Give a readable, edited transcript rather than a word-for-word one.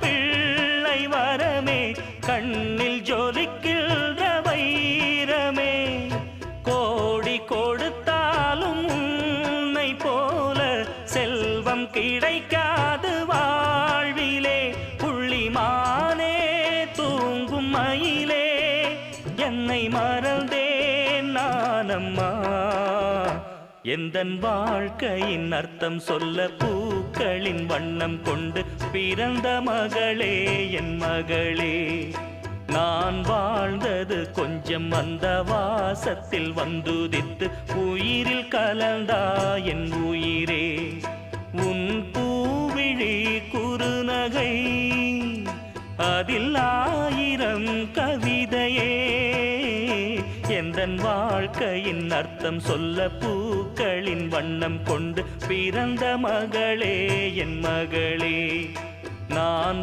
பிள்ளை வரமே கண்ணில் ஜொலிக்கின்ற வைரமே கோடி கொடுத்தாலும் உன்னை போல செல்வம் கிடைக்காது வாழ்விலே புள்ளிமானே தூங்கும் மயிலே என்னை மறந்தேன் நானம்மா எந்தன் வாழ்க்கையின் அர்த்தம் சொல்ல பூக்களின் வண்ணம் கொண்டு பிறந்த மகளே என் மகளே நான் வாழ்ந்தது கொஞ்சம் அந்த வாசத்தில் வந்துதித்து உயிரில் கலந்தா என் உயிரே உன் பூவிழி குறுநகை அதில் ஆயிரம் கவிதையே எந்தன் வாழ்க்கையின் அர்த்தம் சொல்ல பூக்களின் வண்ணம் கொண்டு பிறந்த மகளே என் மகளே நான்